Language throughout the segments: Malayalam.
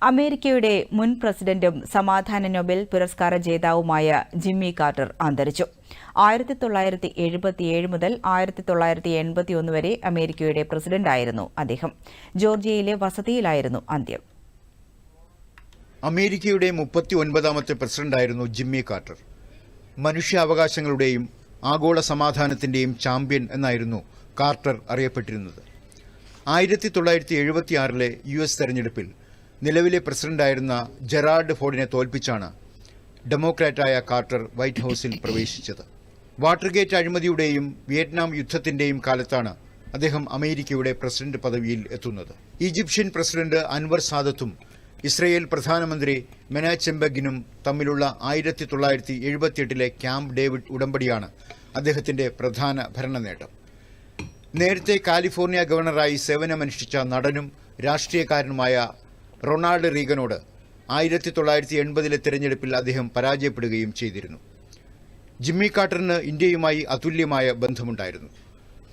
അമേരിക്കയുടെ മുൻ പ്രസിഡന്റും സമാധാന നൊബേൽ പുരസ്കാര ജേതാവുമായ ജിമ്മി കാർട്ടർ അന്തരിച്ചു. 1977 മുതൽ 1981 വരെ അമേരിക്കയുടെ പ്രസിഡന്റായിരുന്നു അദ്ദേഹം. ജോർജിയയിലെ വസതിയിലായിരുന്നു അന്ത്യം. അമേരിക്കയുടെ 39ാമത്തെ പ്രസിഡന്റായിരുന്നു ജിമ്മി കാർട്ടർ. മനുഷ്യാവകാശങ്ങളുടെയും ആഗോള സമാധാനത്തിന്റെയും ചാമ്പ്യൻ എന്നായിരുന്നു കാർട്ടർ അറിയപ്പെട്ടിരുന്നത്. 1976 യുഎസ് തെരഞ്ഞെടുപ്പിൽ നിലവിലെ പ്രസിഡന്റായിരുന്ന ജെറാൾഡ് ഫോർഡിനെ തോൽപ്പിച്ചാണ് ഡെമോക്രാറ്റായ കാർട്ടർ വൈറ്റ് ഹൌസിൽ പ്രവേശിച്ചത്. വാട്ടർഗേറ്റ് അഴിമതിയുടെയും വിയറ്റ്നാം യുദ്ധത്തിന്റെയും കാലത്താണ് അദ്ദേഹം അമേരിക്കയുടെ പ്രസിഡന്റ് പദവിയിൽ എത്തുന്നത്. ഈജിപ്ഷ്യൻ പ്രസിഡന്റ് അൻവർ സാദത്തും ഇസ്രയേൽ പ്രധാനമന്ത്രി മെനാച്ചം ബെഗിനും തമ്മിലുള്ള 1978 ക്യാമ്പ് ഡേവിഡ് ഉടമ്പടിയാണ് അദ്ദേഹത്തിന്റെ പ്രധാന ഭരണ നേട്ടം. നേരത്തെ കാലിഫോർണിയ ഗവർണറായി സേവനമനുഷ്ഠിച്ച നടനും രാഷ്ട്രീയക്കാരനുമായ റൊണാൾഡ് റീഗനോട് 1980 തെരഞ്ഞെടുപ്പിൽ അദ്ദേഹം പരാജയപ്പെടുകയും ചെയ്തിരുന്നു. ജിമ്മി കാർട്ടറിന് ഇന്ത്യയുമായി അതുല്യമായ ബന്ധമുണ്ടായിരുന്നു.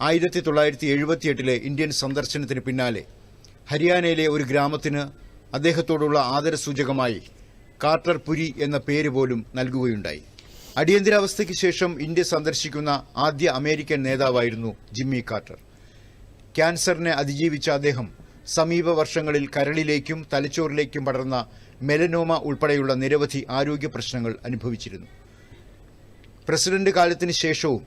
1978 ഇന്ത്യൻ സന്ദർശനത്തിന് പിന്നാലെ ഹരിയാനയിലെ ഒരു ഗ്രാമത്തിന് അദ്ദേഹത്തോടുള്ള ആദരസൂചകമായി കാർട്ടർ പുരി എന്ന പേര് പോലും നൽകുകയുണ്ടായി. അടിയന്തരാവസ്ഥയ്ക്ക് ശേഷം ഇന്ത്യ സന്ദർശിക്കുന്ന ആദ്യ അമേരിക്കൻ നേതാവായിരുന്നു ജിമ്മി കാർട്ടർ. ക്യാൻസറിനെ അതിജീവിച്ച അദ്ദേഹം സമീപ വർഷങ്ങളിൽ കരളിലേക്കും തലച്ചോറിലേക്കും പടർന്ന മെലനോമ ഉൾപ്പെടെയുള്ള നിരവധി ആരോഗ്യ പ്രശ്നങ്ങൾ അനുഭവിച്ചിരുന്നു. പ്രസിഡന്റ് കാലത്തിന് ശേഷവും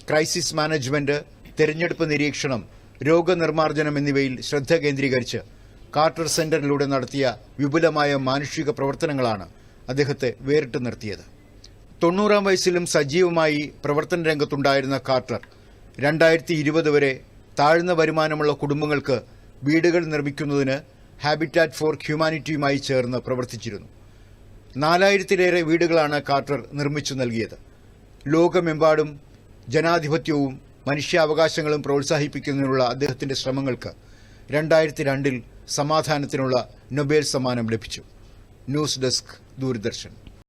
ക്രൈസിസ് മാനേജ്മെന്റ്, തെരഞ്ഞെടുപ്പ് നിരീക്ഷണം, രോഗനിർമ്മാർജ്ജനം എന്നിവയിൽ ശ്രദ്ധ കേന്ദ്രീകരിച്ച് കാർട്ടർ സെന്ററിലൂടെ നടത്തിയ വിപുലമായ മാനുഷിക പ്രവർത്തനങ്ങളാണ് അദ്ദേഹത്തെ വേറിട്ട് നിർത്തിയത്. 90-ാം വയസ്സിലും സജീവമായി പ്രവർത്തന രംഗത്തുണ്ടായിരുന്ന കാർട്ടർ 2020 വരെ താഴ്ന്ന വരുമാനമുള്ള കുടുംബങ്ങൾക്ക് വീടുകൾ നിർമ്മിക്കുന്നതിന് ഹാബിറ്റാറ്റ് ഫോർ ഹ്യൂമാനിറ്റിയുമായി ചേർന്ന് പ്രവർത്തിച്ചിരുന്നു. 4000-ലേറെ വീടുകളാണ് കാർട്ടർ നിർമ്മിച്ചു നൽകിയത്. ലോകമെമ്പാടും ജനാധിപത്യവും മനുഷ്യാവകാശങ്ങളും പ്രോത്സാഹിപ്പിക്കുന്നതിനുള്ള അദ്ദേഹത്തിന്റെ ശ്രമങ്ങൾക്ക് 2002 സമാധാനത്തിനുള്ള നൊബേൽ സമ്മാനം ലഭിച്ചു. News desk, Doordarshan.